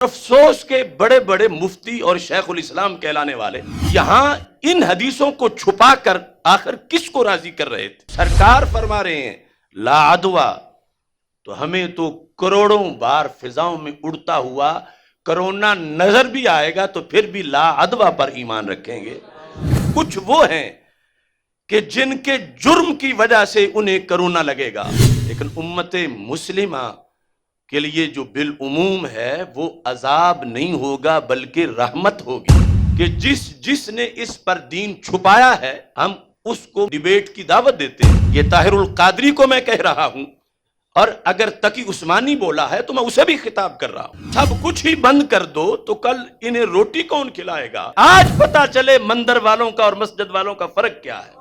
افسوس کے بڑے بڑے مفتی اور شیخ الاسلام کہلانے والے یہاں ان حدیثوں کو چھپا کر آخر کس کو راضی کر رہے تھے؟ سرکار فرما رہے ہیں لا عدوا، تو ہمیں تو کروڑوں بار فضاؤں میں اڑتا ہوا کرونا نظر بھی آئے گا تو پھر بھی لا عدوا پر ایمان رکھیں گے۔ کچھ وہ ہیں کہ جن کے جرم کی وجہ سے انہیں کرونا لگے گا، لیکن امت مسلمہ کے لیے جو بالعموم ہے وہ عذاب نہیں ہوگا بلکہ رحمت ہوگی، کہ جس نے اس پر دین چھپایا ہے ہم اس کو ڈیبیٹ کی دعوت دیتے ہیں۔ یہ طاہر القادری کو میں کہہ رہا ہوں، اور اگر تقی عثمانی بولا ہے تو میں اسے بھی خطاب کر رہا ہوں۔ سب کچھ ہی بند کر دو تو کل انہیں روٹی کون کھلائے گا؟ آج پتا چلے مندر والوں کا اور مسجد والوں کا فرق کیا ہے۔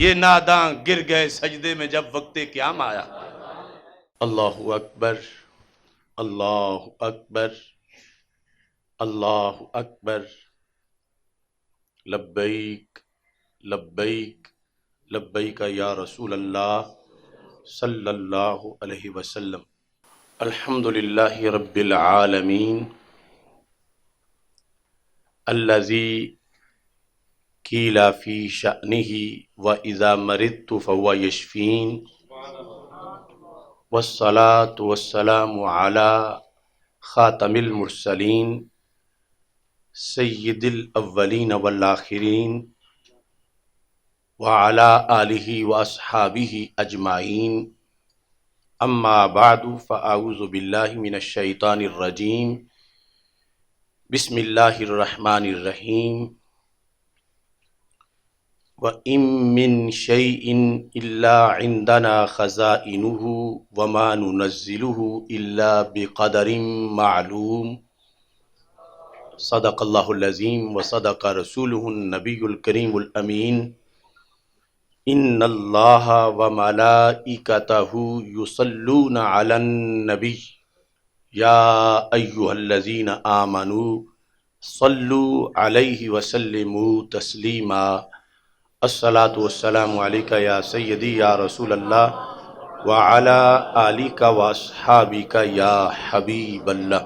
یہ ناداں گر گئے سجدے میں جب وقت قیام آیا۔ اللہ اکبر، اللہ اکبر، اللہ اکبر، لبیک لبیک لبیک یا رسول اللہ صلی اللہ علیہ وسلم۔ الحمد للہ رب العالمین الذی قیل فی شأنہ وإذا مرضت فهو یشفین، والصلاة والسلام على خاتم المرسلین سید الاولین والآخرین وعلى آلہ واصحابہ اجمعین، اما بعد فاعوذ باللہ من الشیطان الرجیم، بسم اللہ الرحمن الرحیم۔ وَإِن مِّن شَيْءٍ إِلَّا عِندَنَا خَزَائِنُهُ وَمَا نُنَزِّلُهُ إِلَّا بِقَدَرٍ مَّعْلُومٍ۔ صدق اللہ العظیم وصدق رسولہ النبی الکریم الامین۔ ان اللہ وملائکتہ یصلون علی النبی یا ایہا الذین آمنوا صلوا علیہ وسلموا تسلیما۔ الصلاۃ والسلام علیک یا سیدی یا رسول اللہ وعلی آلک واصحابک یا حبیب اللہ۔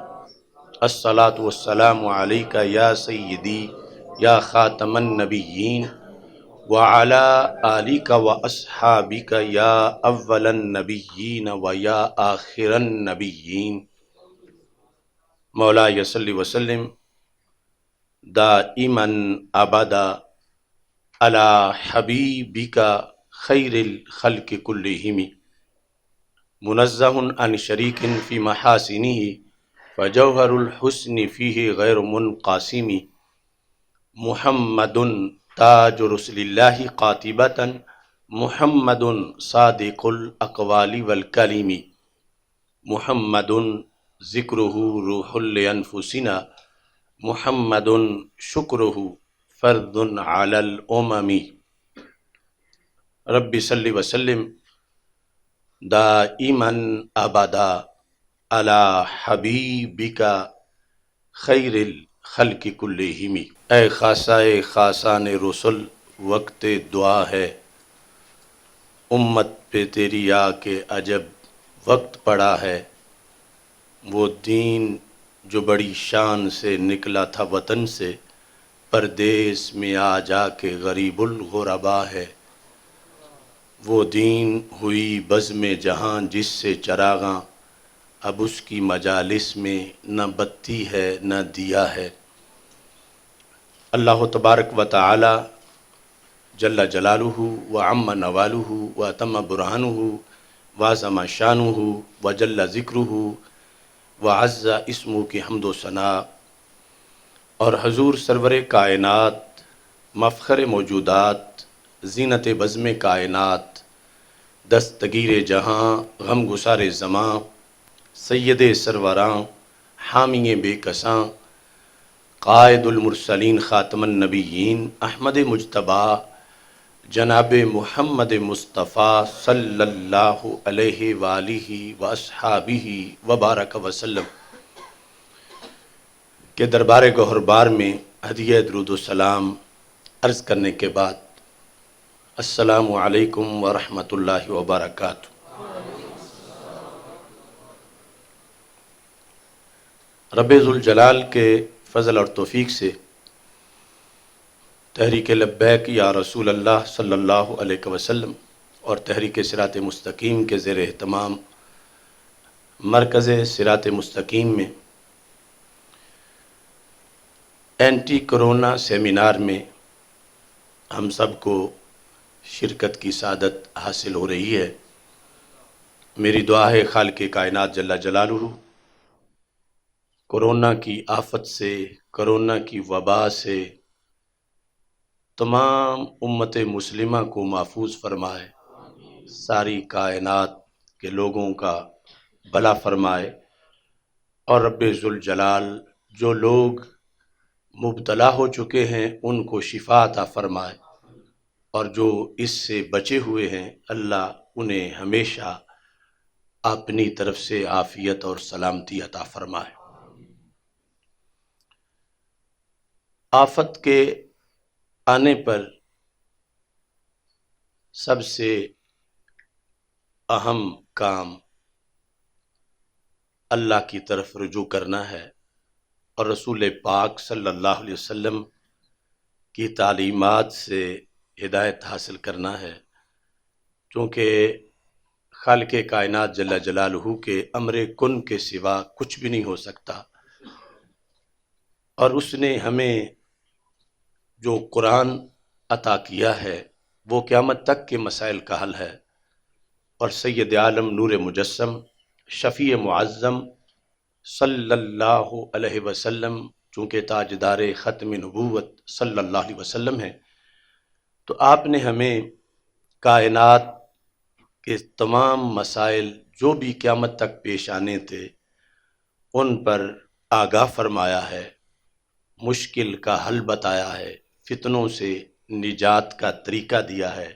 الصلاۃ والسلام علیک یا سیدی یا خاتم النبیین وعلی آلک واصحابک یا اول النبیین ویا آخر النبیین۔ مولاي صل وسلم دائما ابدا على حبیبک خیر الخلق كلهم، منزہ عن شریک فی محاسنہ فجوہر الحسن فیہ غیر منقاسم، محمد تاج رسل اللہ قاطبۃ، محمد صادق الاقوال والکلم، محمد ذکرہ روح لانفسنا، محمد شکرہ فرد علی الامم۔ رب صل وسلم دائما ابدا علی حبیبک خیر الخلق کلہم۔ اے خاصۂ خاصان رسل، وقت دعا ہے، امت پہ تیری آ کے عجب وقت پڑا ہے۔ وہ دین جو بڑی شان سے نکلا تھا وطن سے، پردیس میں آ جا کے غریب الغربا ہے۔ وہ دین ہوئی بزم جہاں جس سے چراغاں، اب اس کی مجالس میں نہ بتی ہے نہ دیا ہے۔ اللہ تبارک و تعالی جل جلالہ وعم نوالہ واتم برہانہ وعظم شانہ وجل ذکرہ وعز اسمہ کی حمد و ثناء، اور حضور سرور کائنات، مفخر موجودات، زینت بزم کائنات، دستگیر جہاں، غم گسار زماں، سید سروراں، حامی بے کساں، قائد المرسلین خاتم النبیین، احمد مجتبیٰ جناب محمد مصطفیٰ صلی اللہ علیہ وآلہ واصحابہ وبارک وسلم کے دربار گوہربار میں ہدیہ درود و سلام عرض کرنے کے بعد، السلام علیکم ورحمۃ اللہ وبرکاتہ۔ رب ذوالجلال کے فضل اور توفیق سے تحریک لبیک یا رسول اللہ صلی اللہ علیہ وسلم اور تحریک صراط مستقیم کے زیر اہتمام مرکز صراط مستقیم میں اینٹی کرونا سیمینار میں ہم سب کو شرکت کی سعادت حاصل ہو رہی ہے۔ میری دعا ہے خالق کائنات جل جلالہ کرونا کی آفت سے، کرونا کی وبا سے تمام امت مسلمہ کو محفوظ فرمائے، ساری کائنات کے لوگوں کا بھلا فرمائے، اور رب ذوالجلال جو لوگ مبتلا ہو چکے ہیں ان کو شفا عطا فرمائے، اور جو اس سے بچے ہوئے ہیں اللہ انہیں ہمیشہ اپنی طرف سے عافیت اور سلامتی عطا فرمائے۔ آفت کے آنے پر سب سے اہم کام اللہ کی طرف رجوع کرنا ہے اور رسول پاک صلی اللہ علیہ وسلم کی تعلیمات سے ہدایت حاصل کرنا ہے، چونکہ خالق کائنات جل جلالہ کے امر کن کے سوا کچھ بھی نہیں ہو سکتا، اور اس نے ہمیں جو قرآن عطا کیا ہے وہ قیامت تک کے مسائل کا حل ہے، اور سید عالم نور مجسم شفیع معظم صلی اللہ علیہ وسلم چونکہ تاجدار ختم نبوت صلی اللہ علیہ وسلم ہیں، تو آپ نے ہمیں کائنات کے تمام مسائل جو بھی قیامت تک پیش آنے تھے ان پر آگاہ فرمایا ہے، مشکل کا حل بتایا ہے، فتنوں سے نجات کا طریقہ دیا ہے،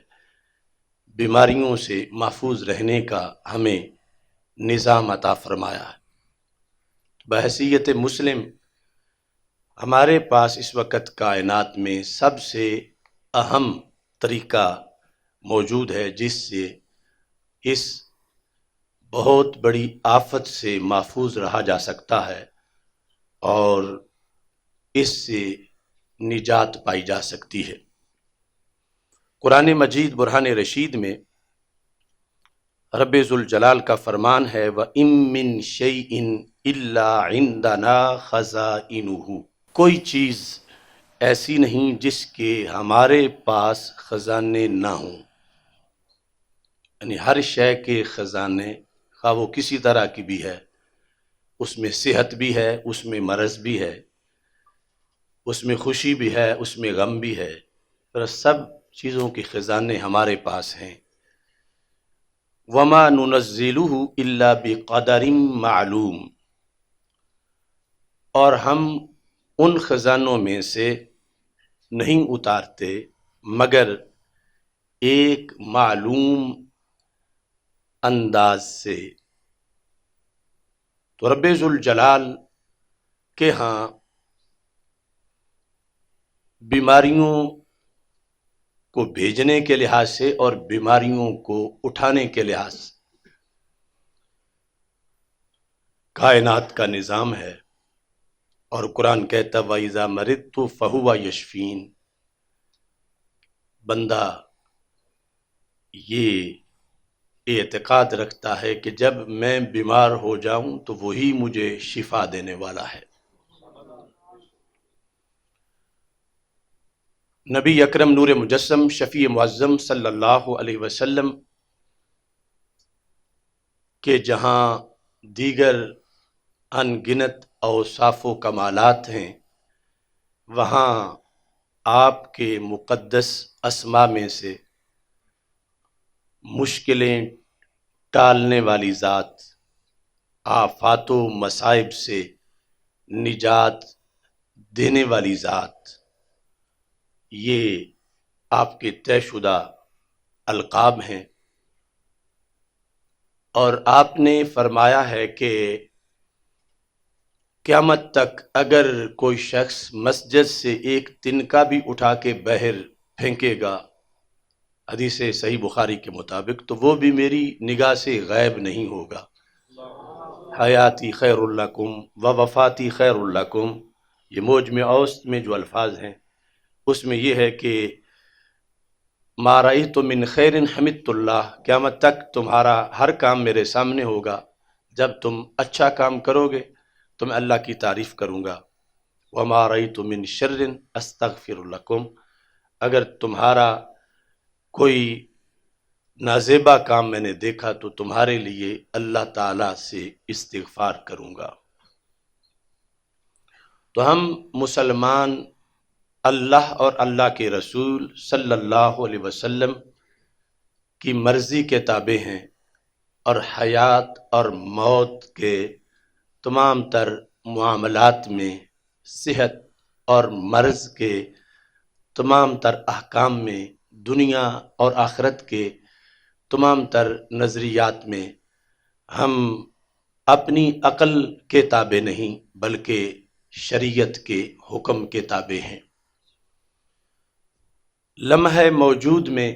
بیماریوں سے محفوظ رہنے کا ہمیں نظام عطا فرمایا ہے۔ بحیثیت مسلم ہمارے پاس اس وقت کائنات میں سب سے اہم طریقہ موجود ہے جس سے اس بہت بڑی آفت سے محفوظ رہا جا سکتا ہے اور اس سے نجات پائی جا سکتی ہے۔ قرآن مجید برہان رشید میں رب ذوالجلال کا فرمان ہے وَإِن مِّن شَيْءٍ إِلَّا عِندَنَا خَزَائِنُهُ، کوئی چیز ایسی نہیں جس کے ہمارے پاس خزانے نہ ہوں، یعنی ہر شے کے خزانے خواہ وہ کسی طرح کی بھی ہے، اس میں صحت بھی ہے، اس میں مرض بھی ہے، اس میں خوشی بھی ہے، اس میں غم بھی ہے، پر سب چیزوں کے خزانے ہمارے پاس ہیں۔ وَمَا نُنَزِّلُهُ إِلَّا بِقَدَرٍ مَعْلُوم، اور ہم ان خزانوں میں سے نہیں اتارتے مگر ایک معلوم انداز سے۔ تو رب ذوالجلال کے ہاں بیماریوں کو بھیجنے کے لحاظ سے اور بیماریوں کو اٹھانے کے لحاظ سے کائنات کا نظام ہے، اور قرآن کہتا وَإِذَا مَرِضْتُ فَهُوَ يَشْفِينِ، بندہ یہ اعتقاد رکھتا ہے کہ جب میں بیمار ہو جاؤں تو وہی مجھے شفا دینے والا ہے۔ نبی اکرم نور مجسم شفیع معظم صلی اللہ علیہ وسلم کے جہاں دیگر ان گنت اوصاف و کمالات ہیں، وہاں آپ کے مقدس اسماء میں سے مشکلیں ٹالنے والی ذات، آفات و مصائب سے نجات دینے والی ذات، یہ آپ کے طے شدہ القاب ہیں، اور آپ نے فرمایا ہے کہ قیامت تک اگر کوئی شخص مسجد سے ایک تنکا بھی اٹھا کے باہر پھینکے گا، حدیث صحیح بخاری کے مطابق، تو وہ بھی میری نگاہ سے غائب نہیں ہوگا حیاتی خیر لکم و وفاتی خیر لکم، یہ موجم اوسط میں جو الفاظ ہیں اس میں یہ ہے کہ ما رأیت من خیر حمدت اللہ، قیامت تک تمہارا ہر کام میرے سامنے ہوگا، جب تم اچھا کام کرو گے تو میں اللہ کی تعریف کروں گا۔ وما رأیت من شر استغفر لکم، اگر تمہارا کوئی نازیبا کام میں نے دیکھا تو تمہارے لیے اللہ تعالیٰ سے استغفار کروں گا۔ تو ہم مسلمان اللہ اور اللہ کے رسول صلی اللہ علیہ وسلم کی مرضی کے تابع ہیں، اور حیات اور موت کے تمام تر معاملات میں، صحت اور مرض کے تمام تر احکام میں، دنیا اور آخرت کے تمام تر نظریات میں ہم اپنی عقل کے تابع نہیں بلکہ شریعت کے حکم کے تابع ہیں۔ لمحہ موجود میں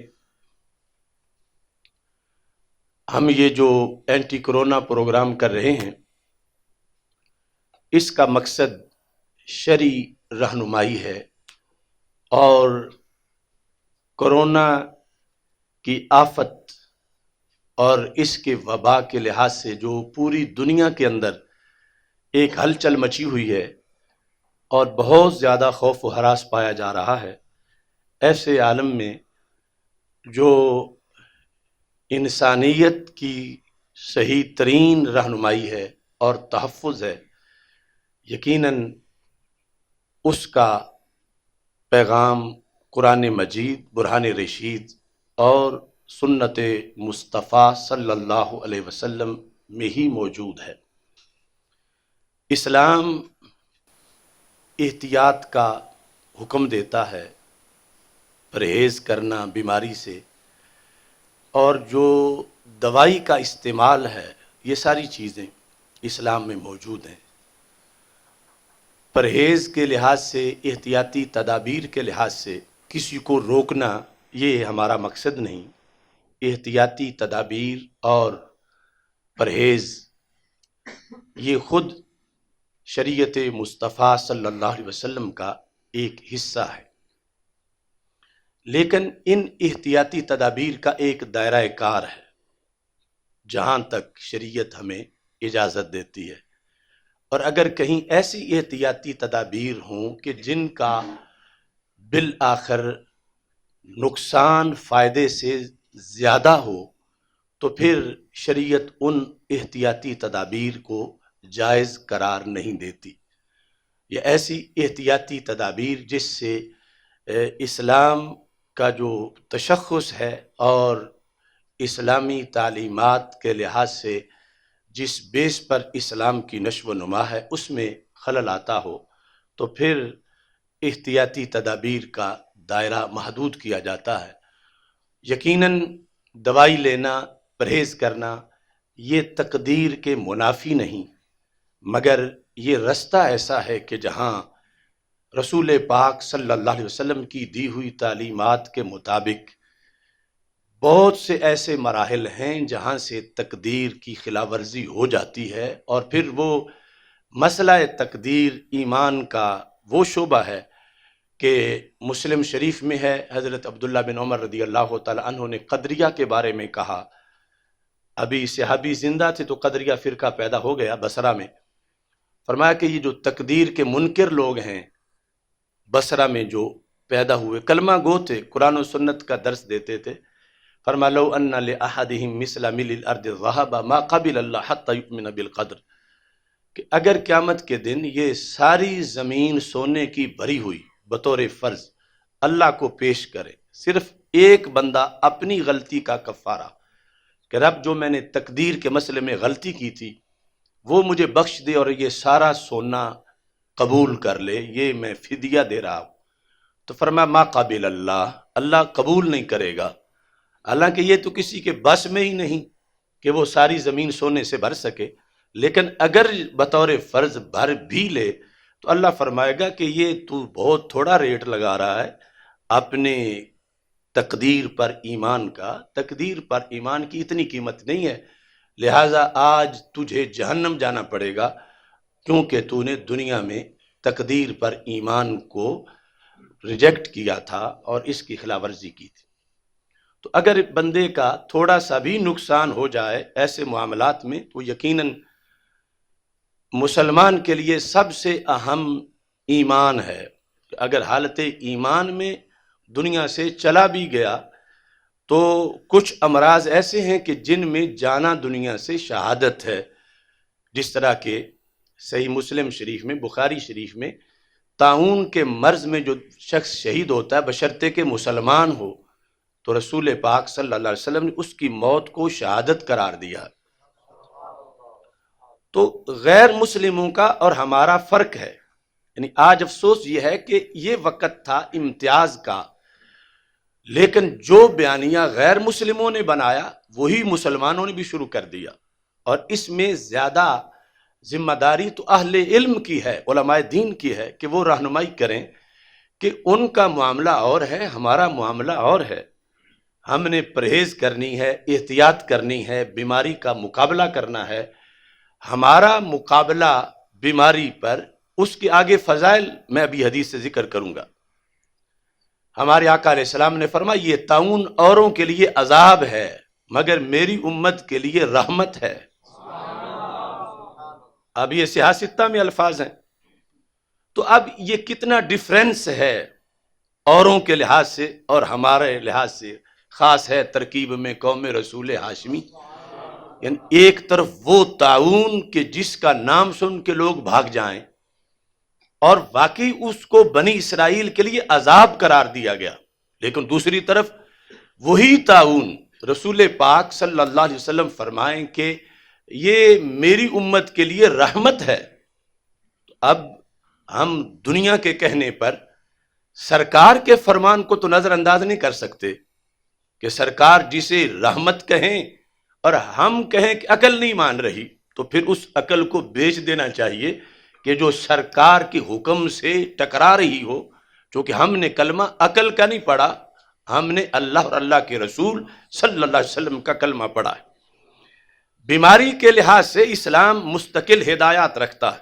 ہم یہ جو اینٹی کرونا پروگرام کر رہے ہیں، اس کا مقصد شرعی رہنمائی ہے، اور کرونا کی آفت اور اس کے وبا کے لحاظ سے جو پوری دنیا کے اندر ایک ہلچل مچی ہوئی ہے اور بہت زیادہ خوف و ہراس پایا جا رہا ہے، ایسے عالم میں جو انسانیت کی صحیح ترین رہنمائی ہے اور تحفظ ہے، یقیناً اس کا پیغام قرآن مجید، برہان رشید اور سنت مصطفیٰ صلی اللہ علیہ وسلم میں ہی موجود ہے۔ اسلام احتیاط کا حکم دیتا ہے، پرہیز کرنا بیماری سے، اور جو دوائی کا استعمال ہے، یہ ساری چیزیں اسلام میں موجود ہیں۔ پرہیز کے لحاظ سے، احتیاطی تدابیر کے لحاظ سے کسی کو روکنا یہ ہمارا مقصد نہیں۔ احتیاطی تدابیر اور پرہیز یہ خود شریعت مصطفیٰ صلی اللہ علیہ وسلم کا ایک حصہ ہے، لیکن ان احتیاطی تدابیر کا ایک دائرہ کار ہے جہاں تک شریعت ہمیں اجازت دیتی ہے، اور اگر کہیں ایسی احتیاطی تدابیر ہوں کہ جن کا بالآخر نقصان فائدے سے زیادہ ہو، تو پھر شریعت ان احتیاطی تدابیر کو جائز قرار نہیں دیتی۔ یہ ایسی احتیاطی تدابیر جس سے اسلام کا جو تشخص ہے اور اسلامی تعلیمات کے لحاظ سے جس بیس پر اسلام کی نشو و نما ہے اس میں خلل آتا ہو، تو پھر احتیاطی تدابیر کا دائرہ محدود کیا جاتا ہے۔ یقیناً دوائی لینا، پرہیز کرنا یہ تقدیر کے منافی نہیں، مگر یہ رستہ ایسا ہے کہ جہاں رسول پاک صلی اللہ علیہ وسلم کی دی ہوئی تعلیمات کے مطابق بہت سے ایسے مراحل ہیں جہاں سے تقدیر کی خلاف ورزی ہو جاتی ہے، اور پھر وہ مسئلہ تقدیر ایمان کا وہ شعبہ ہے کہ مسلم شریف میں ہے، حضرت عبداللہ بن عمر رضی اللہ تعالی عنہ نے قدریہ کے بارے میں کہا، ابھی صحابی زندہ تھے تو قدریہ فرقہ پیدا ہو گیا بصرہ میں، فرمایا کہ یہ جو تقدیر کے منکر لوگ ہیں بصرہ میں جو پیدا ہوئے، کلمہ گو تھے، قرآن و سنت کا درس دیتے تھے، فرمایا لو ان لأحدہم مثل مل الارض ذهبا ما قبل اللہ حتى یؤمن بالقدر، کہ اگر قیامت کے دن یہ ساری زمین سونے کی بھری ہوئی بطور فرض اللہ کو پیش کرے، صرف ایک بندہ اپنی غلطی کا کفارہ کہ رب جو میں نے تقدیر کے مسئلے میں غلطی کی تھی وہ مجھے بخش دے اور یہ سارا سونا قبول کر لے، یہ میں فدیہ دے رہا ہوں، تو فرمایا ما قابل اللہ، اللہ قبول نہیں کرے گا، حالانکہ یہ تو کسی کے بس میں ہی نہیں کہ وہ ساری زمین سونے سے بھر سکے، لیکن اگر بطور فرض بھر بھی لے تو اللہ فرمائے گا کہ یہ تو بہت تھوڑا ریٹ لگا رہا ہے اپنے تقدیر پر ایمان کا، تقدیر پر ایمان کی اتنی قیمت نہیں ہے، لہٰذا آج تجھے جہنم جانا پڑے گا، کیونکہ تو نے دنیا میں تقدیر پر ایمان کو ریجیکٹ کیا تھا اور اس کی خلاف ورزی کی تھی۔ تو اگر بندے کا تھوڑا سا بھی نقصان ہو جائے ایسے معاملات میں تو یقیناً مسلمان کے لیے سب سے اہم ایمان ہے کہ اگر حالت ایمان میں دنیا سے چلا بھی گیا تو کچھ امراض ایسے ہیں کہ جن میں جانا دنیا سے شہادت ہے، جس طرح کہ صحیح مسلم شریف میں، بخاری شریف میں طاعون کے مرض میں جو شخص شہید ہوتا ہے بشرطے کہ مسلمان ہو تو رسول پاک صلی اللہ علیہ وسلم نے اس کی موت کو شہادت قرار دیا۔ تو غیر مسلموں کا اور ہمارا فرق ہے، یعنی آج افسوس یہ ہے کہ یہ وقت تھا امتیاز کا، لیکن جو بیانیہ غیر مسلموں نے بنایا وہی مسلمانوں نے بھی شروع کر دیا، اور اس میں زیادہ ذمہ داری تو اہل علم کی ہے، علماء دین کی ہے کہ وہ رہنمائی کریں کہ ان کا معاملہ اور ہے، ہمارا معاملہ اور ہے۔ ہم نے پرہیز کرنی ہے، احتیاط کرنی ہے، بیماری کا مقابلہ کرنا ہے۔ ہمارا مقابلہ بیماری پر، اس کے آگے فضائل میں ابھی حدیث سے ذکر کروں گا۔ ہمارے آقا علیہ السلام نے فرمایا یہ طاعون اوروں کے لیے عذاب ہے مگر میری امت کے لیے رحمت ہے۔ اب یہ سیاستہ میں الفاظ ہیں، تو اب یہ کتنا ڈیفرنس ہے اوروں کے لحاظ سے اور ہمارے لحاظ سے، خاص ہے ترکیب میں قوم رسول ہاشمی۔ یعنی ایک طرف وہ طاعون کہ جس کا نام سن کے لوگ بھاگ جائیں، اور واقعی اس کو بنی اسرائیل کے لیے عذاب قرار دیا گیا، لیکن دوسری طرف وہی طاعون رسول پاک صلی اللہ علیہ وسلم فرمائیں کہ یہ میری امت کے لیے رحمت ہے۔ اب ہم دنیا کے کہنے پر سرکار کے فرمان کو تو نظر انداز نہیں کر سکتے کہ سرکار جسے رحمت کہیں اور ہم کہیں کہ عقل نہیں مان رہی، تو پھر اس عقل کو بیچ دینا چاہیے کہ جو سرکار کے حکم سے ٹکرا رہی ہو، چونکہ ہم نے کلمہ عقل کا نہیں پڑھا، ہم نے اللہ اور اللہ کے رسول صلی اللہ علیہ وسلم کا کلمہ پڑھا ہے۔ بیماری کے لحاظ سے اسلام مستقل ہدایات رکھتا ہے،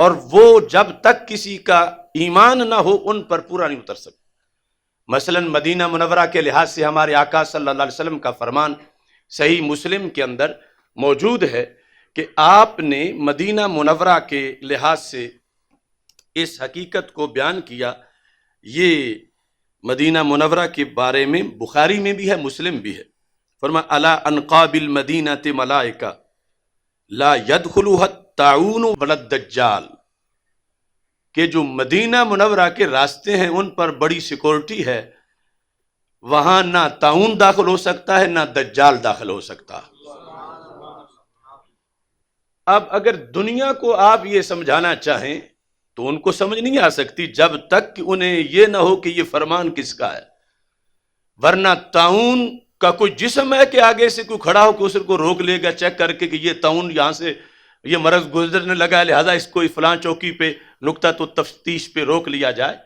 اور وہ جب تک کسی کا ایمان نہ ہو ان پر پورا نہیں اتر سکتا۔ مثلا مدینہ منورہ کے لحاظ سے ہمارے آقا صلی اللہ علیہ وسلم کا فرمان صحیح مسلم کے اندر موجود ہے کہ آپ نے مدینہ منورہ کے لحاظ سے اس حقیقت کو بیان کیا۔ یہ مدینہ منورہ کے بارے میں بخاری میں بھی ہے، مسلم بھی ہے۔ فرمایا الا انقاب المدینۃ ملائکہ لا يدخلها الطاعون ولا الدجال، کہ جو مدینہ منورہ کے راستے ہیں ان پر بڑی سیکورٹی ہے، وہاں نہ طاعون داخل ہو سکتا ہے نہ دجال داخل ہو سکتا۔ اب اگر دنیا کو آپ یہ سمجھانا چاہیں تو ان کو سمجھ نہیں آ سکتی جب تک کہ انہیں یہ نہ ہو کہ یہ فرمان کس کا ہے، ورنہ طاعون کا کوئی جسم ہے کہ آگے سے کوئی کھڑا ہو کہ اس کو روک لے گا چیک کر کے کہ یہ طاعون یہاں سے یہ مرض گزرنے لگا ہے لہذا اس کو فلاں چوکی پہ نقطہ تو تفتیش پہ روک لیا جائے۔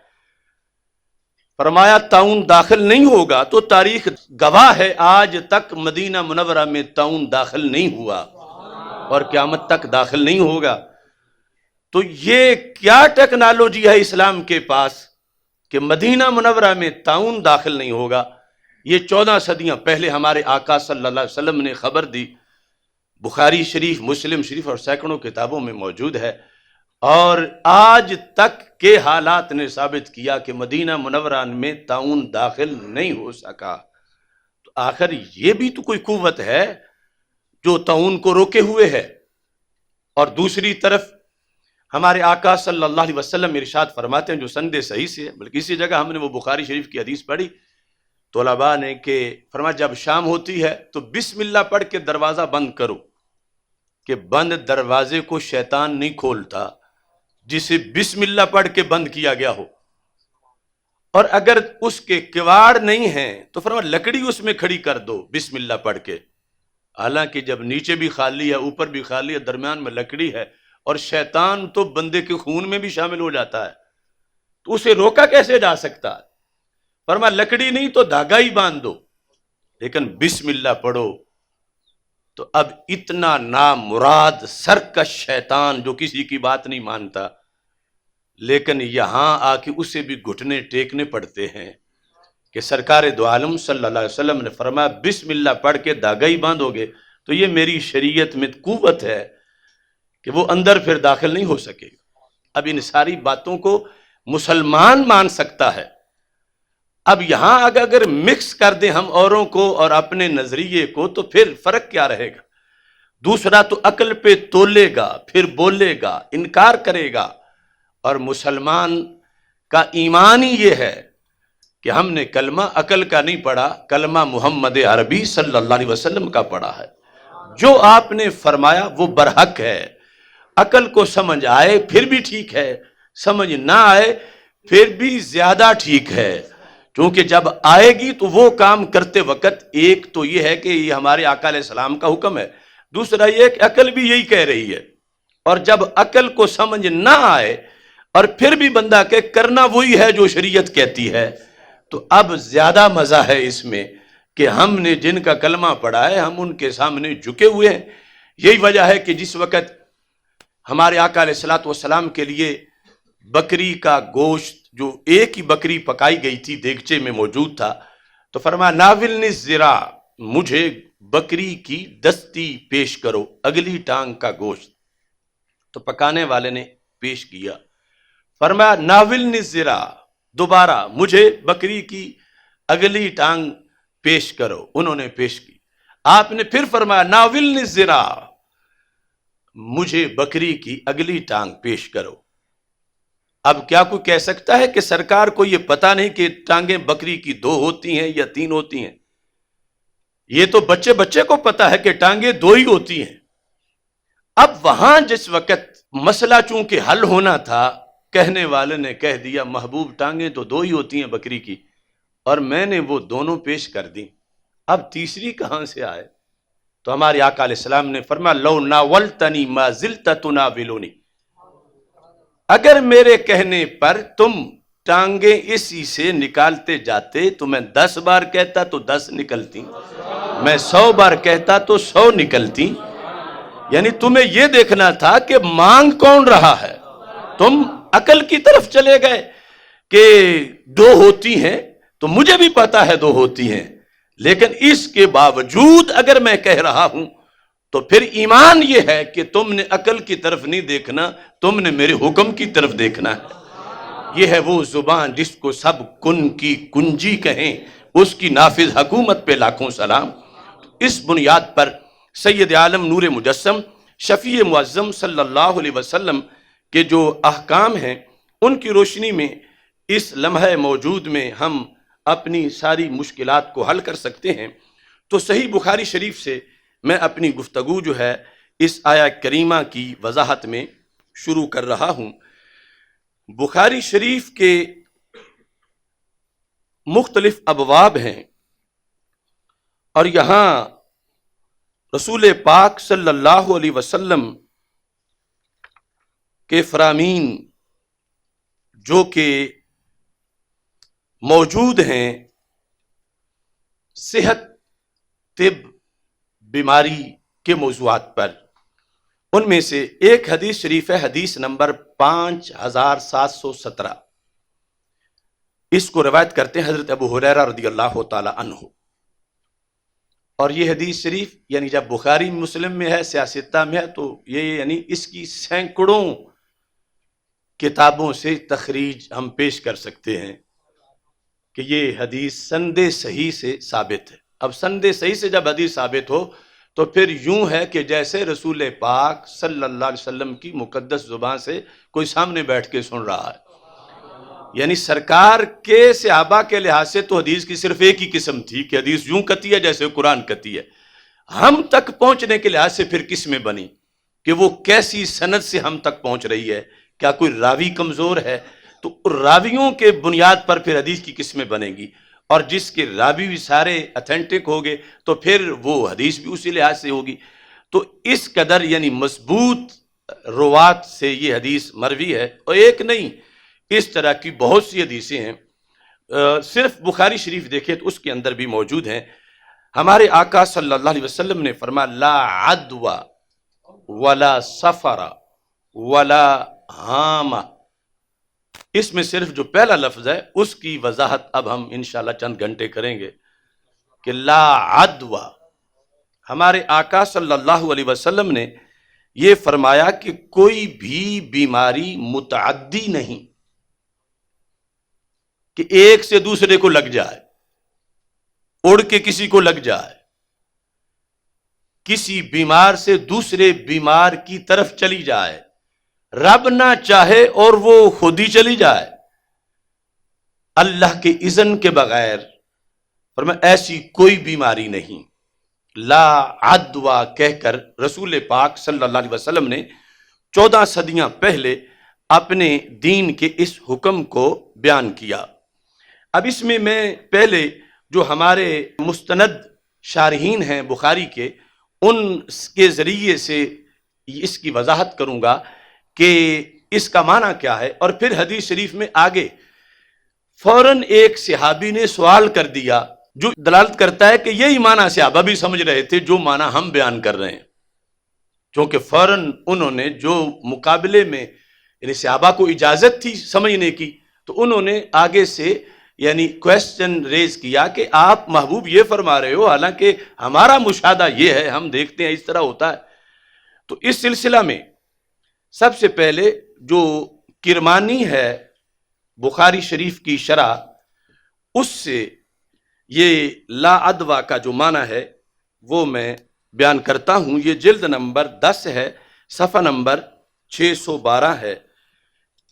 فرمایا طاعون داخل نہیں ہوگا، تو تاریخ گواہ ہے آج تک مدینہ منورہ میں طاعون داخل نہیں ہوا اور قیامت تک داخل نہیں ہوگا۔ تو یہ کیا ٹیکنالوجی ہے اسلام کے پاس کہ مدینہ منورہ میں طاعون داخل نہیں ہوگا؟ یہ 14 صدیاں پہلے ہمارے آقا صلی اللہ علیہ وسلم نے خبر دی، بخاری شریف، مسلم شریف اور سینکڑوں کتابوں میں موجود ہے، اور آج تک کے حالات نے ثابت کیا کہ مدینہ منورہ میں طاعون داخل نہیں ہو سکا۔ تو آخر یہ بھی تو کوئی قوت ہے جو طاعون کو روکے ہوئے ہے۔ اور دوسری طرف ہمارے آقا صلی اللہ علیہ وسلم ارشاد فرماتے ہیں جو سند صحیح سے ہے، بلکہ اسی جگہ ہم نے وہ بخاری شریف کی حدیث پڑھی، طلباء نے کہ فرمایا جب شام ہوتی ہے تو بسم اللہ پڑھ کے دروازہ بند کرو، کہ بند دروازے کو شیطان نہیں کھولتا جسے بسم اللہ پڑھ کے بند کیا گیا ہو، اور اگر اس کے کواڑ نہیں ہیں تو فرمایا لکڑی اس میں کھڑی کر دو بسم اللہ پڑھ کے، حالانکہ جب نیچے بھی خالی ہے اوپر بھی خالی ہے درمیان میں لکڑی ہے، اور شیطان تو بندے کے خون میں بھی شامل ہو جاتا ہے، تو اسے روکا کیسے جا سکتا ہے؟ فرمایا لکڑی نہیں تو دھاگا ہی باندھ دو، لیکن بسم اللہ پڑھو۔ تو اب اتنا نامراد سرکش شیطان جو کسی کی بات نہیں مانتا، لیکن یہاں آ کے اسے بھی گھٹنے ٹیکنے پڑتے ہیں کہ سرکار دو عالم صلی اللہ علیہ وسلم نے فرمایا بسم اللہ پڑھ کے داغا ہی باندھو گے تو یہ میری شریعت میں قوت ہے کہ وہ اندر پھر داخل نہیں ہو سکے گا۔ اب ان ساری باتوں کو مسلمان مان سکتا ہے۔ اب یہاں اگر مکس کر دیں ہم اوروں کو اور اپنے نظریے کو تو پھر فرق کیا رہے گا؟ دوسرا تو عقل پہ تولے گا، پھر بولے گا، انکار کرے گا، اور مسلمان کا ایمان ہی یہ ہے کہ ہم نے کلمہ عقل کا نہیں پڑھا، کلمہ محمد عربی صلی اللہ علیہ وسلم کا پڑھا ہے۔ جو آپ نے فرمایا وہ برحق ہے، عقل کو سمجھ آئے پھر بھی ٹھیک ہے، سمجھ نہ آئے پھر بھی زیادہ ٹھیک ہے، کیونکہ جب آئے گی تو وہ کام کرتے وقت ایک تو یہ ہے کہ یہ ہمارے آقا علیہ السلام کا حکم ہے، دوسرا یہ کہ عقل بھی یہی کہہ رہی ہے، اور جب عقل کو سمجھ نہ آئے اور پھر بھی بندہ کہ کرنا وہی ہے جو شریعت کہتی ہے، تو اب زیادہ مزہ ہے اس میں کہ ہم نے جن کا کلمہ پڑھا ہے ہم ان کے سامنے جھکے ہوئے ہیں۔ یہی وجہ ہے کہ جس وقت ہمارے آقا علیہ الصلوۃ والسلام کے لیے بکری کا گوشت جو ایک ہی بکری پکائی گئی تھی دیگچے میں موجود تھا، تو فرمایا ناولنی الذراع، مجھے بکری کی دستی پیش کرو، اگلی ٹانگ کا گوشت۔ تو پکانے والے نے پیش کیا، فرمایا ناولنی الذراع، دوبارہ مجھے بکری کی اگلی ٹانگ پیش کرو، انہوں نے پیش کی۔ آپ نے پھر فرمایا ناولنی الذراع، مجھے بکری کی اگلی ٹانگ پیش کرو۔ اب کیا کوئی کہہ سکتا ہے کہ سرکار کو یہ پتا نہیں کہ ٹانگیں بکری کی 2 ہوتی ہیں یا 3 ہوتی ہیں؟ یہ تو بچے بچے کو پتا ہے کہ ٹانگیں 2 ہی ہوتی ہیں۔ اب وہاں جس وقت مسئلہ چونکہ حل ہونا تھا، کہنے والے نے کہہ دیا محبوب ٹانگیں تو 2 ہی ہوتی ہیں بکری کی، اور میں نے وہ دونوں پیش کر دی، اب تیسری کہاں سے آئے؟ تو ہمارے آقا علیہ السلام نے فرمایا لو ناولتنی ما زلت تناولنی، اگر میرے کہنے پر تم ٹانگیں اسی سے نکالتے جاتے تو میں 10 بار کہتا تو 10 نکلتی، میں 100 بار کہتا تو 100 نکلتی۔ یعنی تمہیں یہ دیکھنا تھا کہ مانگ کون رہا ہے، تم عقل کی طرف چلے گئے کہ 2 ہوتی ہیں، تو مجھے بھی پتا ہے 2 ہوتی ہیں، لیکن اس کے باوجود اگر میں کہہ رہا ہوں تو پھر ایمان یہ ہے کہ تم نے عقل کی طرف نہیں دیکھنا، تم نے میرے حکم کی طرف دیکھنا ہے۔ یہ ہے وہ زبان جس کو سب کن کی کنجی کہیں، اس کی نافذ حکومت پہ لاکھوں سلام۔ اس بنیاد پر سید عالم نور مجسم شفیع معظم صلی اللہ علیہ وسلم کے جو احکام ہیں ان کی روشنی میں اس لمحہ موجود میں ہم اپنی ساری مشکلات کو حل کر سکتے ہیں۔ تو صحیح بخاری شریف سے میں اپنی گفتگو جو ہے اس آیہ کریمہ کی وضاحت میں شروع کر رہا ہوں۔ بخاری شریف کے مختلف ابواب ہیں، اور یہاں رسول پاک صلی اللہ علیہ وسلم کے فرامین جو کہ موجود ہیں صحت، طب، بیماری کے موضوعات پر، ان میں سے ایک حدیث شریف ہے، حدیث نمبر 5717۔ اس کو روایت کرتے ہیں حضرت ابو ہریرہ رضی اللہ تعالی عنہ، اور یہ حدیث شریف یعنی جب بخاری مسلم میں ہے، سیاستہ میں ہے، تو یہ یعنی اس کی سینکڑوں کتابوں سے تخریج ہم پیش کر سکتے ہیں کہ یہ حدیث سند صحیح سے ثابت ہے۔ اب سند صحیح سے جب حدیث ثابت ہو تو پھر یوں ہے کہ جیسے رسول پاک صلی اللہ علیہ وسلم کی مقدس زبان سے کوئی سامنے بیٹھ کے سن رہا ہے۔ یعنی سرکار کے صحابہ کے لحاظ سے تو حدیث کی صرف ایک ہی قسم تھی کہ حدیث یوں کہتی ہے جیسے قرآن کہتی ہے، ہم تک پہنچنے کے لحاظ سے پھر قسمیں بنی کہ وہ کیسی سند سے ہم تک پہنچ رہی ہے، کیا کوئی راوی کمزور ہے تو راویوں کے بنیاد پر پھر حدیث کی قسمیں بنے گی، اور جس کے راوی بھی سارے اتھینٹک ہو گئے تو پھر وہ حدیث بھی اسی لحاظ سے ہوگی۔ تو اس قدر یعنی مضبوط روات سے یہ حدیث مروی ہے، اور ایک نہیں، اس طرح کی بہت سی حدیثیں ہیں۔ صرف بخاری شریف دیکھیں تو اس کے اندر بھی موجود ہیں۔ ہمارے آقا صلی اللہ علیہ وسلم نے فرمایا لا عدوى ولا سفر ولا ہامہ. اس میں صرف جو پہلا لفظ ہے اس کی وضاحت اب ہم انشاءاللہ چند گھنٹے کریں گے کہ لا عدوى. ہمارے آقا صلی اللہ علیہ وسلم نے یہ فرمایا کہ کوئی بھی بیماری متعدی نہیں کہ ایک سے دوسرے کو لگ جائے، اڑ کے کسی کو لگ جائے، کسی بیمار سے دوسرے بیمار کی طرف چلی جائے، رب نہ چاہے اور وہ خود ہی چلی جائے اللہ کے اذن کے بغیر. فرمایا ایسی کوئی بیماری نہیں. لا عدوى کہہ کر رسول پاک صلی اللہ علیہ وسلم نے 14 صدیاں پہلے اپنے دین کے اس حکم کو بیان کیا. اب اس میں پہلے جو ہمارے مستند شارحین ہیں بخاری کے، ان کے ذریعے سے اس کی وضاحت کروں گا کہ اس کا معنی کیا ہے، اور پھر حدیث شریف میں آگے فوراً ایک صحابی نے سوال کر دیا جو دلالت کرتا ہے کہ یہی معنی صحابہ بھی سمجھ رہے تھے جو معنی ہم بیان کر رہے ہیں، کیونکہ فوراً انہوں نے جو مقابلے میں یعنی صحابہ کو اجازت تھی سمجھنے کی، تو انہوں نے آگے سے یعنی کویسچن ریز کیا کہ آپ محبوب یہ فرما رہے ہو، حالانکہ ہمارا مشاہدہ یہ ہے، ہم دیکھتے ہیں اس طرح ہوتا ہے. تو اس سلسلہ میں سب سے پہلے جو کرمانی ہے بخاری شریف کی شرح، اس سے یہ لا عدوى کا جو معنی ہے وہ میں بیان کرتا ہوں. یہ جلد نمبر 10 ہے، صفحہ نمبر 612 ہے.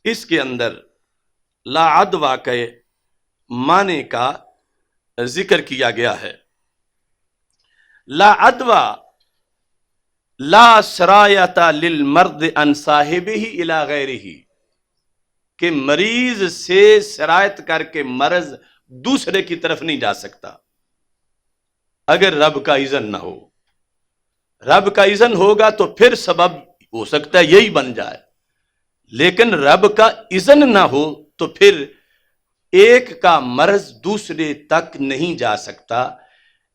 اس کے اندر لا عدوى کے معنی کا ذکر کیا گیا ہے. لا عدوى لا سرایۃ للمرض عن صاحبہ الی غیرہ، کہ مریض سے سرایت کر کے مرض دوسرے کی طرف نہیں جا سکتا اگر رب کا اذن نہ ہو. رب کا اذن ہوگا تو پھر سبب ہو سکتا ہے یہی بن جائے، لیکن رب کا اذن نہ ہو تو پھر ایک کا مرض دوسرے تک نہیں جا سکتا.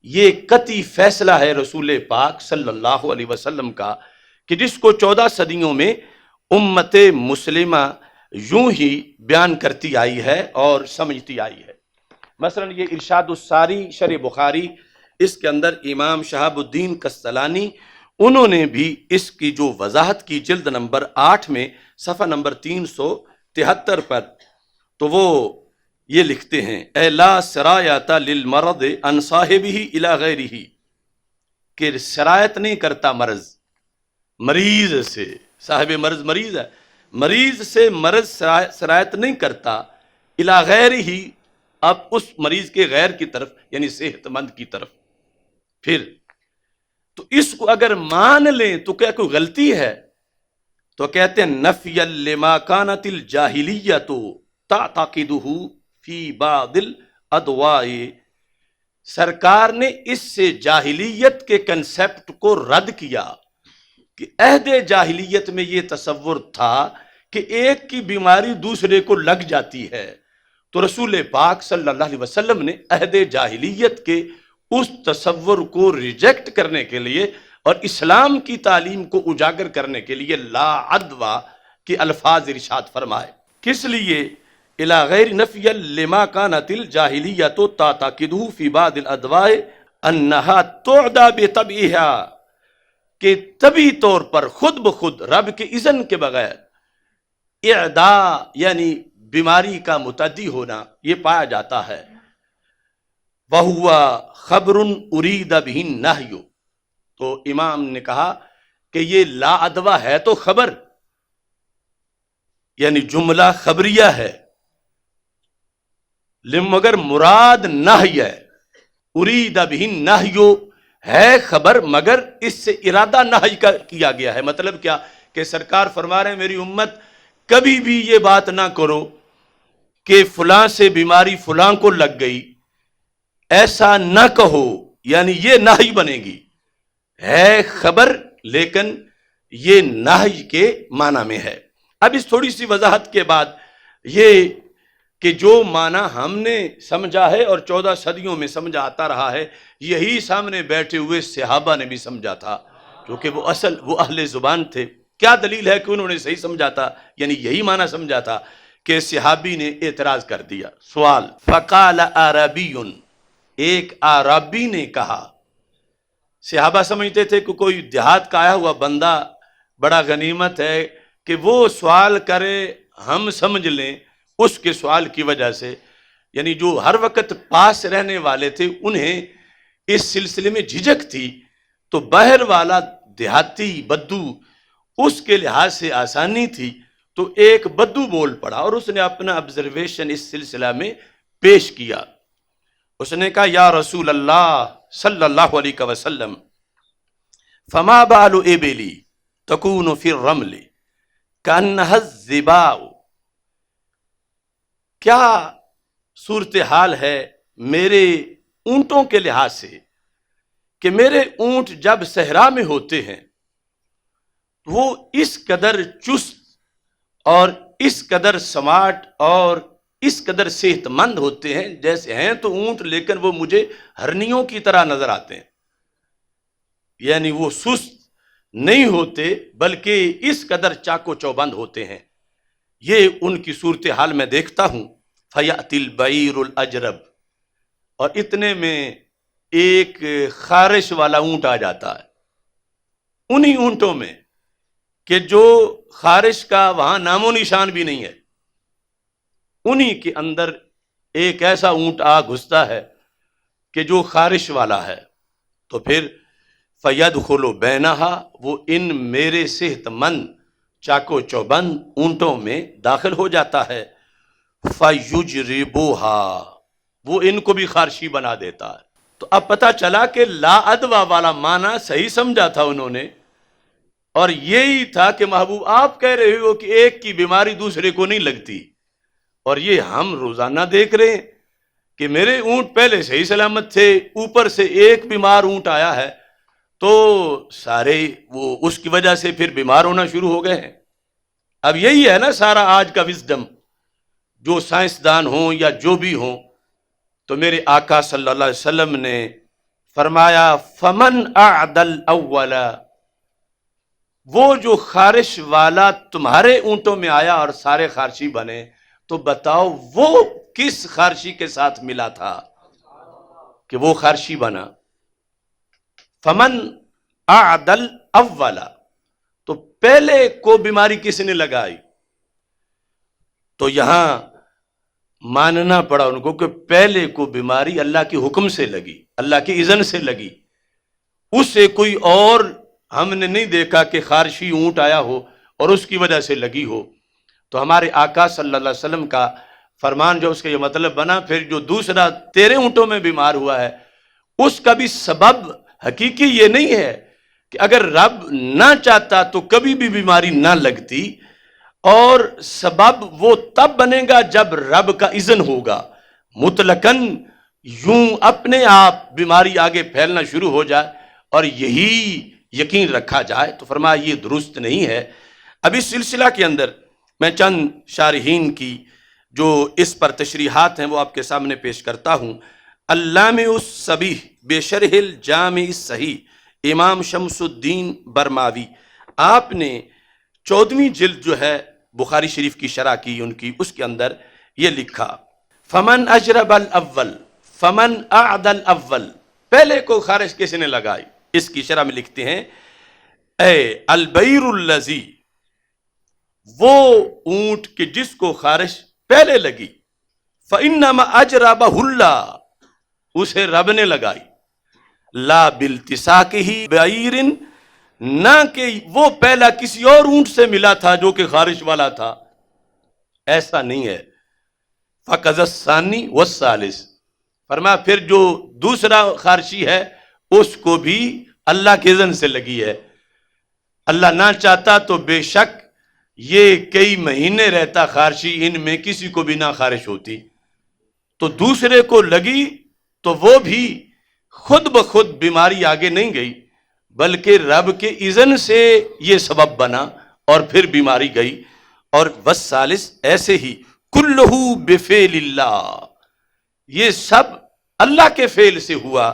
یہ قطعی فیصلہ ہے رسول پاک صلی اللہ علیہ وسلم کا، کہ جس کو 14 صدیوں میں امت مسلمہ یوں ہی بیان کرتی آئی ہے اور سمجھتی آئی ہے. مثلا یہ ارشاد الساری شرح بخاری، اس کے اندر امام شہاب الدین قسطلانی انہوں نے بھی اس کی جو وضاحت کی جلد نمبر 8 میں صفحہ نمبر 373 پر، تو وہ یہ لکھتے ہیں اے لا سرایۃ للمرض عن صاحبہ الی غیرہ، کہ سرایت نہیں کرتا مریض سے، صاحب مرض مریض ہے، مریض سے مرض سرایت نہیں کرتا الی غیرہ، اب اس مریض کے غیر کی طرف یعنی صحت مند کی طرف. پھر تو اس کو اگر مان لیں تو کیا کوئی غلطی ہے؟ تو کہتے ہیں نفی لما کانت الجاہلیۃ تعتقدہ فی بعض الادواء، سرکار نے اس سے جاہلیت کے کنسپٹ کو رد کیا کہ عہد جاہلیت میں یہ تصور تھا کہ ایک کی بیماری دوسرے کو لگ جاتی ہے. تو رسول پاک صلی اللہ علیہ وسلم نے عہد جاہلیت کے اس تصور کو ریجیکٹ کرنے کے لیے اور اسلام کی تعلیم کو اجاگر کرنے کے لیے لا عدوى کے الفاظ ارشاد فرمائے. کس لیے؟ الی غیر نفی لما کانت الجاہلیۃ تعتقدہ فی بعض الادواء انہا تعدی بطبعہا، کہ طبی طور پر خود بخود رب کے اذن کے بغیر اعداء یعنی بیماری کا متعدی ہونا یہ پایا جاتا ہے. وَهُوَ خَبْرٌ أُرِيدَ بِهِ النَّهْيُ، تو امام نے کہا کہ یہ لا عدوى ہے تو خبر یعنی جملہ خبریہ ہے، مگر مراد نہی ہے. اُرِيدَ بِهِ النَّهْيُ ہے خبر مگر اس سے ارادہ نہی کا کیا گیا ہے. مطلب کیا کہ سرکار فرما رہے ہیں میری امت کبھی بھی یہ بات نہ کرو کہ فلاں سے بیماری فلاں کو لگ گئی، ایسا نہ کہو، یعنی یہ نہی بنے گی. ہے خبر لیکن یہ نہی کے معنی میں ہے. اب اس تھوڑی سی وضاحت کے بعد یہ کہ جو معنی ہم نے سمجھا ہے اور 14 صدیوں میں سمجھا آتا رہا ہے، یہی سامنے بیٹھے ہوئے صحابہ نے بھی سمجھا تھا، کیونکہ وہ اہل زبان تھے۔ کیا دلیل ہے کہ انہوں نے صحیح سمجھا تھا، یعنی یہی معنی سمجھا تھا کہ صحابی نے اعتراض کر دیا۔ سوال، فقال عربی، ایک عربی نے کہا۔ صحابہ سمجھتے تھے کہ کوئی دیہات کا آیا ہوا بندہ بڑا غنیمت ہے کہ وہ سوال کرے ہم سمجھ لیں، اس کے سوال کی وجہ سے، یعنی جو ہر وقت پاس رہنے والے تھے انہیں اس سلسلے میں جھجک تھی، تو باہر والا دیہاتی بدو اس کے لحاظ سے آسانی تھی، تو ایک بدو بول پڑا اور اس نے اپنا آبزرویشن اس سلسلہ میں پیش کیا۔ اس نے کہا، یا رسول اللہ صلی اللہ علیہ وسلم، فما بال ابلی تکون فی الرمل کانہا الذباء، کیا صورتحال ہے میرے اونٹوں کے لحاظ سے کہ میرے اونٹ جب صحرا میں ہوتے ہیں وہ اس قدر چست اور اس قدر سمارٹ اور اس قدر صحت مند ہوتے ہیں، جیسے ہیں تو اونٹ لیکن وہ مجھے ہرنیوں کی طرح نظر آتے ہیں، یعنی وہ سست نہیں ہوتے بلکہ اس قدر چاکو چوبند ہوتے ہیں۔ یہ ان کی صورتحال میں دیکھتا ہوں۔ فیأتی البعیر الاجرب، اور اتنے میں ایک خارش والا اونٹ آ جاتا ہے، انہی اونٹوں میں کہ جو خارش کا وہاں نام و نشان بھی نہیں ہے، انہی کے اندر ایک ایسا اونٹ آ گھستا ہے کہ جو خارش والا ہے، تو پھر فیدخل بینہا، وہ ان میرے صحت مند چاکو چوبند اونٹوں میں داخل ہو جاتا ہے، فیجربوہا، وہ ان کو بھی خارشی بنا دیتا ہے۔ تو اب پتہ چلا کہ لا ادوا والا معنی صحیح سمجھا تھا انہوں نے، اور یہی تھا کہ محبوب آپ کہہ رہے ہو کہ ایک کی بیماری دوسرے کو نہیں لگتی، اور یہ ہم روزانہ دیکھ رہے ہیں کہ میرے اونٹ پہلے صحیح سلامت تھے، اوپر سے ایک بیمار اونٹ آیا ہے تو سارے وہ اس کی وجہ سے پھر بیمار ہونا شروع ہو گئے ہیں۔ اب یہی ہے نا سارا آج کا وزڈم، جو سائنسدان ہوں یا جو بھی ہوں، تو میرے آقا صلی اللہ علیہ وسلم نے فرمایا، فمن اعدل اولا، وہ جو خارش والا تمہارے اونٹوں میں آیا اور سارے خارشی بنے، تو بتاؤ وہ کس خارشی کے ساتھ ملا تھا کہ وہ خارشی بنا؟ فمن اعدل اولا، تو پہلے کو بیماری کس نے لگائی؟ تو یہاں ماننا پڑا ان کو کہ پہلے کو بیماری اللہ کے حکم سے لگی، اللہ کی اذن سے لگی، اس سے کوئی اور ہم نے نہیں دیکھا کہ خارشی اونٹ آیا ہو اور اس کی وجہ سے لگی ہو۔ تو ہمارے آقا صلی اللہ علیہ وسلم کا فرمان جو اس کا یہ مطلب بنا، پھر جو دوسرا تیرے اونٹوں میں بیمار ہوا ہے اس کا بھی سبب حقیقی یہ نہیں ہے کہ اگر رب نہ چاہتا تو کبھی بھی بیماری نہ لگتی، اور سبب وہ تب بنے گا جب رب کا اذن ہوگا۔ مطلقاً یوں اپنے آپ بیماری آگے پھیلنا شروع ہو جائے اور یہی یقین رکھا جائے تو فرمایا یہ درست نہیں ہے۔ اب اس سلسلہ کے اندر میں چند شارحین کی جو اس پر تشریحات ہیں وہ آپ کے سامنے پیش کرتا ہوں۔ علامہ الصبیح بشرح الجامع الصحیح، امام شمس الدین برماوی، آپ نے 14ویں جلد جو ہے بخاری شریف کی شرح کی ان کی، اس کے اندر یہ لکھا، فمن اجرب الاول فمن اعدل الاول، پہلے کو خارش کس نے لگائی؟ اس کی شرح میں لکھتے ہیں، اے البعیر الذی، وہ اونٹ کہ جس کو خارش پہلے لگی، فانما اجربہ اللہ، اسے رب نے لگائی، لا بالتساقہ بعیر، نہ کہ وہ پہلا کسی اور اونٹ سے ملا تھا جو کہ خارش والا تھا، ایسا نہیں ہے۔ فقذ الثانی والثالث، فرمایا پھر جو دوسرا خارشی ہے اس کو بھی اللہ کے اذن سے لگی ہے، اللہ نہ چاہتا تو بے شک یہ کئی مہینے رہتا خارشی، ان میں کسی کو بھی نہ خارش ہوتی، تو دوسرے کو لگی تو وہ بھی خود بخود بیماری آگے نہیں گئی بلکہ رب کے اذن سے یہ سبب بنا اور پھر بیماری گئی۔ اور والثالث، ایسے ہی کلہ بفعل اللہ، یہ سب اللہ کے فعل سے ہوا،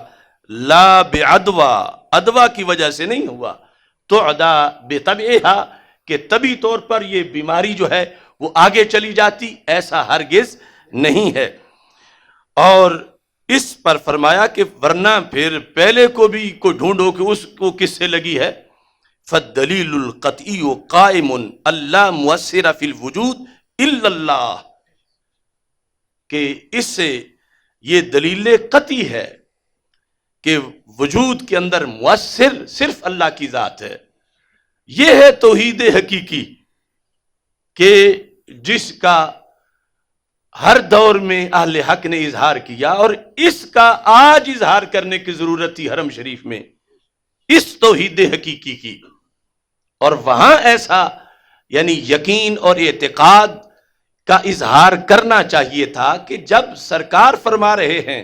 لا بعدوا، ادوا کی وجہ سے نہیں ہوا، تعدا بطبعہا، کہ طبی طور پر یہ بیماری جو ہے وہ آگے چلی جاتی، ایسا ہرگز نہیں ہے۔ اور اس پر فرمایا کہ ورنہ پھر پہلے کو بھی کوئی ڈھونڈو کہ اس کو کس سے لگی ہے، فالدلیل القطعی قائم اللہ مؤثر فی الوجود الا اللہ، کہ اس سے یہ دلیل قطعی ہے کہ وجود کے اندر مؤثر صرف اللہ کی ذات ہے۔ یہ ہے توحید حقیقی کہ جس کا ہر دور میں اہل حق نے اظہار کیا، اور اس کا آج اظہار کرنے کی ضرورت تھی حرم شریف میں، اس توحید حقیقی کی۔ اور وہاں ایسا یعنی یقین اور اعتقاد کا اظہار کرنا چاہیے تھا کہ جب سرکار فرما رہے ہیں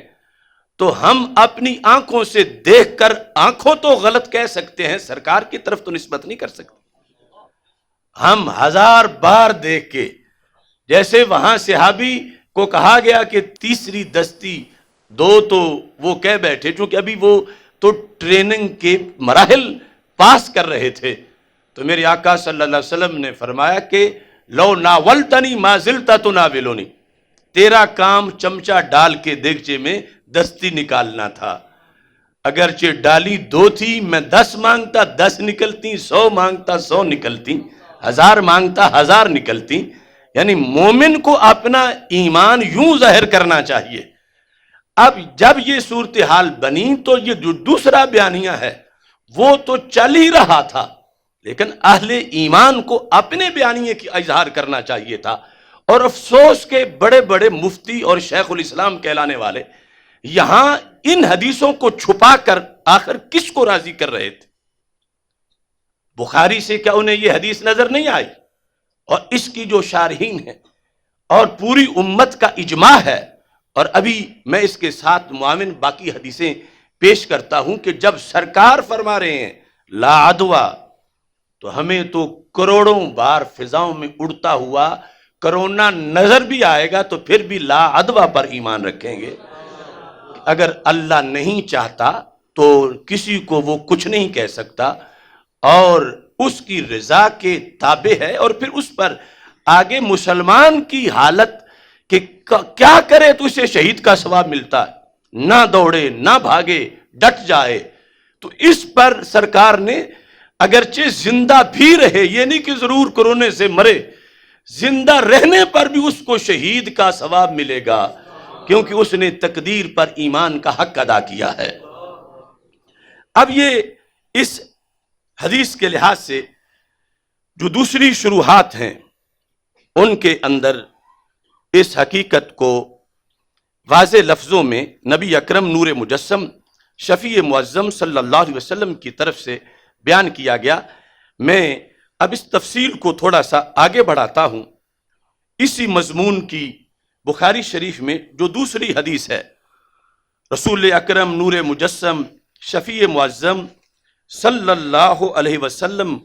تو ہم اپنی آنکھوں سے دیکھ کر، آنکھوں تو غلط کہہ سکتے ہیں، سرکار کی طرف تو نسبت نہیں کر سکتے، ہم ہزار بار دیکھ کے، جیسے وہاں صحابی کو کہا گیا کہ تیسری دستی دو، تو وہ کہہ بیٹھے چونکہ ابھی وہ تو ٹریننگ کے مراحل پاس کر رہے تھے، تو میرے آقا صلی اللہ علیہ وسلم نے فرمایا کہ لو ناولتنی ما زلت تناولنی، تیرا کام چمچہ ڈال کے دیگچے میں دستی نکالنا تھا، اگرچہ ڈالی دو تھی، میں 10 مانگتا 10 نکلتی، 100 مانگتا 100 نکلتی، 1000 مانگتا 1000 نکلتی۔ یعنی مومن کو اپنا ایمان یوں ظاہر کرنا چاہیے۔ اب جب یہ صورتحال بنی تو یہ جو دوسرا بیانیہ ہے وہ تو چل ہی رہا تھا، لیکن اہل ایمان کو اپنے بیانیے کی اظہار کرنا چاہیے تھا۔ اور افسوس کے بڑے بڑے مفتی اور شیخ الاسلام کہلانے والے یہاں ان حدیثوں کو چھپا کر آخر کس کو راضی کر رہے تھے؟ بخاری سے کیا انہیں یہ حدیث نظر نہیں آئی؟ اور اس کی جو شارحین ہیں اور پوری امت کا اجماع ہے، اور ابھی میں اس کے ساتھ معاون باقی حدیثیں پیش کرتا ہوں کہ جب سرکار فرما رہے ہیں لا عدوا، تو ہمیں تو کروڑوں بار فضاؤں میں اڑتا ہوا کرونا نظر بھی آئے گا تو پھر بھی لا عدوا پر ایمان رکھیں گے۔ اگر اللہ نہیں چاہتا تو کسی کو وہ کچھ نہیں کہہ سکتا، اور اس کی رضا کے تابع ہے، اور پھر اس پر آگے مسلمان کی حالت کہ کیا کرے تو اسے شہید کا ثواب ملتا ہے، نہ دوڑے نہ بھاگے ڈٹ جائے، تو اس پر سرکار نے اگرچہ زندہ بھی رہے، یہ نہیں کہ ضرور کورونے سے مرے، زندہ رہنے پر بھی اس کو شہید کا ثواب ملے گا، کیونکہ اس نے تقدیر پر ایمان کا حق ادا کیا ہے۔ اب یہ اس حدیث کے لحاظ سے جو دوسری شروحات ہیں ان کے اندر اس حقیقت کو واضح لفظوں میں نبی اکرم نور مجسم شفیع معظم صلی اللہ علیہ وسلم کی طرف سے بیان کیا گیا۔ میں اب اس تفصیل کو تھوڑا سا آگے بڑھاتا ہوں۔ اسی مضمون کی بخاری شریف میں جو دوسری حدیث ہے، رسول اکرم نور مجسم شفیع معظم صلی اللہ علیہ وسلم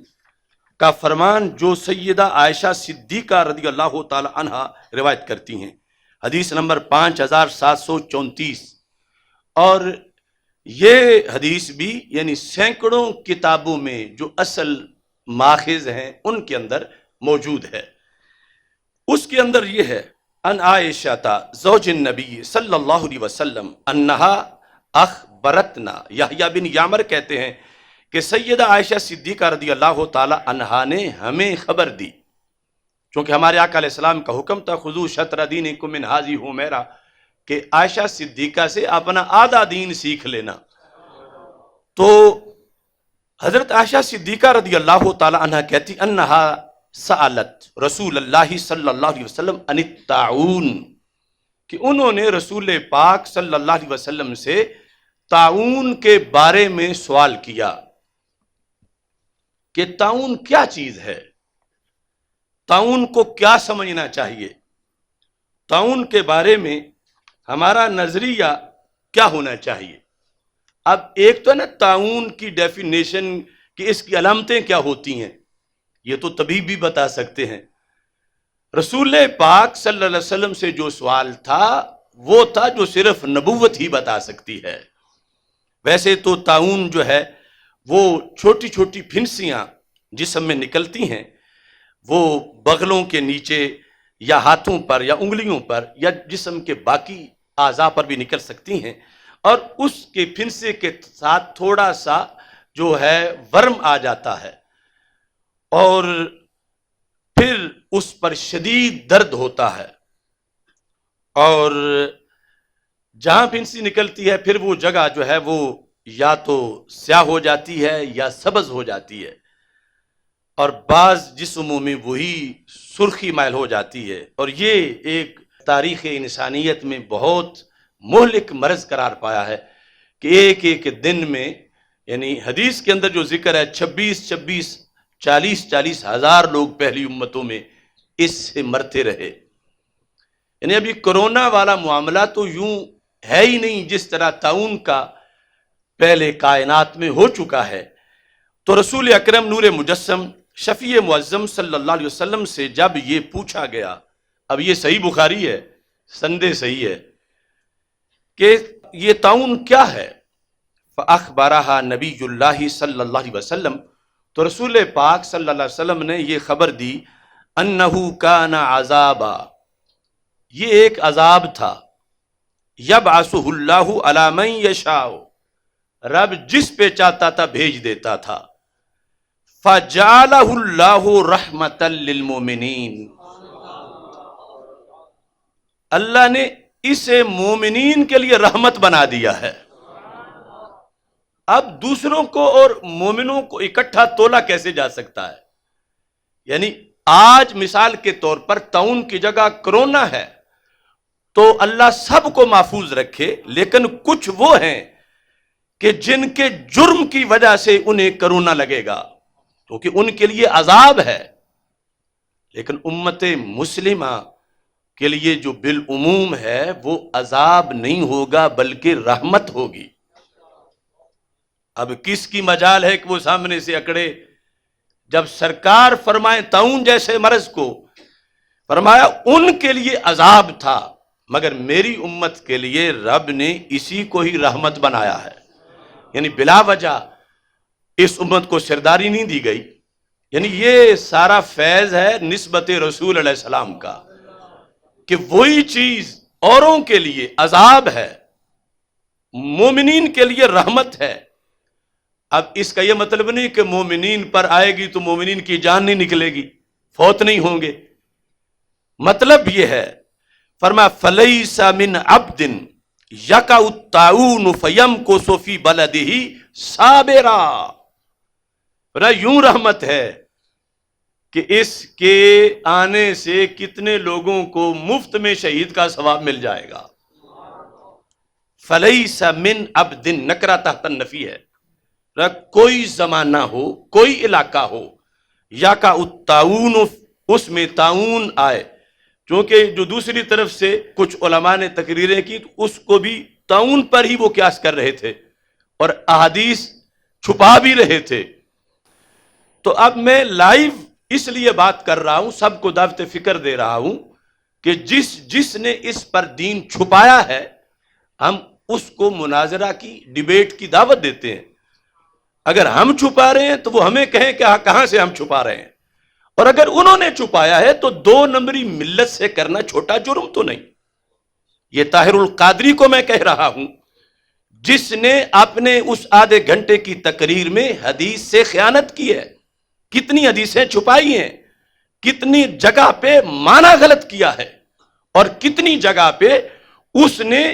کا فرمان جو سیدہ عائشہ صدیقہ رضی اللہ تعالی عنہا روایت کرتی ہیں، حدیث نمبر 5734، اور یہ حدیث بھی یعنی سینکڑوں کتابوں میں جو اصل ماخذ ہیں ان کے اندر موجود ہے۔ اس کے اندر یہ ہے ان عائشہ زوج النبی صلی اللہ علیہ وسلم انہا اخبرتنا، یحییٰ بن یعمر کہتے ہیں کہ سیدہ عائشہ صدیقہ رضی اللہ تعالی عنہا نے ہمیں خبر دی، چونکہ ہمارے آقا علیہ السلام کا حکم تھا خذوا شطر دینکم من ھذہ حمیرہ، کہ عائشہ صدیقہ سے اپنا آدھا دین سیکھ لینا۔ تو حضرت عائشہ صدیقہ رضی اللہ تعالی عنہا کہتی انہا سألت رسول اللہ صلی اللہ علیہ وسلم عن الطاعون، کہ انہوں نے رسول پاک صلی اللہ علیہ وسلم سے طاعون کے بارے میں سوال کیا کہ طاعون کیا چیز ہے، طاعون کو کیا سمجھنا چاہیے، طاعون کے بارے میں ہمارا نظریہ کیا ہونا چاہیے۔ اب ایک تو ہے نا طاعون کی ڈیفینیشن کہ اس کی علامتیں کیا ہوتی ہیں، یہ تو طبیب بھی بتا سکتے ہیں، رسول پاک صلی اللہ علیہ وسلم سے جو سوال تھا وہ تھا جو صرف نبوت ہی بتا سکتی ہے۔ ویسے تو طاعون جو ہے وہ چھوٹی چھوٹی پھنسیاں جسم میں نکلتی ہیں، وہ بغلوں کے نیچے یا ہاتھوں پر یا انگلیوں پر یا جسم کے باقی اعضاء پر بھی نکل سکتی ہیں، اور اس کے پھنسے کے ساتھ تھوڑا سا جو ہے ورم آ جاتا ہے اور پھر اس پر شدید درد ہوتا ہے، اور جہاں پھنسی نکلتی ہے پھر وہ جگہ جو ہے وہ یا تو سیاہ ہو جاتی ہے یا سبز ہو جاتی ہے، اور بعض جسموں میں وہی سرخی مائل ہو جاتی ہے، اور یہ ایک تاریخ انسانیت میں بہت مہلک مرض قرار پایا ہے کہ ایک ایک دن میں، یعنی حدیث کے اندر جو ذکر ہے 40 ہزار لوگ پہلی امتوں میں اس سے مرتے رہے۔ یعنی ابھی کرونا والا معاملہ تو یوں ہے ہی نہیں جس طرح طاعون کا پہلے کائنات میں ہو چکا ہے۔ تو رسول اکرم نور مجسم شفیع معظم صلی اللہ علیہ وسلم سے جب یہ پوچھا گیا، اب یہ صحیح بخاری ہے، سند صحیح ہے، کہ یہ طاعون کیا ہے؟ فَأَخْبَرَهَا نبی اللہ صلی اللہ علیہ وسلم، تو رسول پاک صلی اللہ علیہ وسلم نے یہ خبر دی، انہو کان عذابا، یہ ایک عذاب تھا، یبعثہ اللہ علی من یشاء، رب جس پہ چاہتا تھا بھیج دیتا تھا، فجعلہ اللہ رحمتا للمؤمنین، اللہ نے اسے مومنین کے لیے رحمت بنا دیا ہے۔ اب دوسروں کو اور مومنوں کو اکٹھا تولا کیسے جا سکتا ہے؟ یعنی آج مثال کے طور پر طاعون کی جگہ کرونا ہے تو اللہ سب کو محفوظ رکھے، لیکن کچھ وہ ہیں کہ جن کے جرم کی وجہ سے انہیں کرونا لگے گا کیونکہ ان کے لیے عذاب ہے، لیکن امت مسلمہ کے لیے جو بالعموم ہے وہ عذاب نہیں ہوگا بلکہ رحمت ہوگی۔ اب کس کی مجال ہے کہ وہ سامنے سے اکڑے؟ جب سرکار فرمائے طاعون جیسے مرض کو، فرمایا ان کے لیے عذاب تھا مگر میری امت کے لیے رب نے اسی کو ہی رحمت بنایا ہے، یعنی بلا وجہ اس امت کو سرداری نہیں دی گئی۔ یعنی یہ سارا فیض ہے نسبت رسول علیہ السلام کا کہ وہی چیز اوروں کے لیے عذاب ہے، مومنین کے لیے رحمت ہے۔ اب اس کا یہ مطلب نہیں کہ مومنین پر آئے گی تو مومنین کی جان نہیں نکلے گی، فوت نہیں ہوں گے، مطلب یہ ہے فرمایا فلیس من عبد یقع الطاعون فیمکث فی بلدہ صابرا، یوں رحمت ہے کہ اس کے آنے سے کتنے لوگوں کو مفت میں شہید کا ثواب مل جائے گا۔ فلیس من عبد نکرہ تحت النفی ہے، کوئی زمانہ ہو، کوئی علاقہ ہو، یا کا الطاعون، اس میں طاعون آئے، چونکہ جو دوسری طرف سے کچھ علماء نے تقریریں کی تو اس کو بھی طاعون پر ہی وہ قیاس کر رہے تھے اور احادیث چھپا بھی رہے تھے۔ تو اب میں لائیو اس لیے بات کر رہا ہوں، سب کو دعوت فکر دے رہا ہوں کہ جس نے اس پر دین چھپایا ہے ہم اس کو مناظرہ کی، ڈیبیٹ کی دعوت دیتے ہیں۔ اگر ہم چھپا رہے ہیں تو وہ ہمیں کہیں کہ کہاں سے ہم چھپا رہے ہیں، اور اگر انہوں نے چھپایا ہے تو 2 نمبری ملت سے کرنا چھوٹا جرم تو نہیں۔ یہ طاہر القادری کو میں کہہ رہا ہوں جس نے اپنے اس آدھے گھنٹے کی تقریر میں حدیث سے خیانت کی ہے، کتنی حدیثیں چھپائی ہیں، کتنی جگہ پہ معنی غلط کیا ہے، اور کتنی جگہ پہ اس نے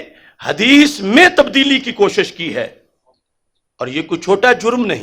حدیث میں تبدیلی کی کوشش کی ہے، اور یہ کوئی چھوٹا جرم نہیں۔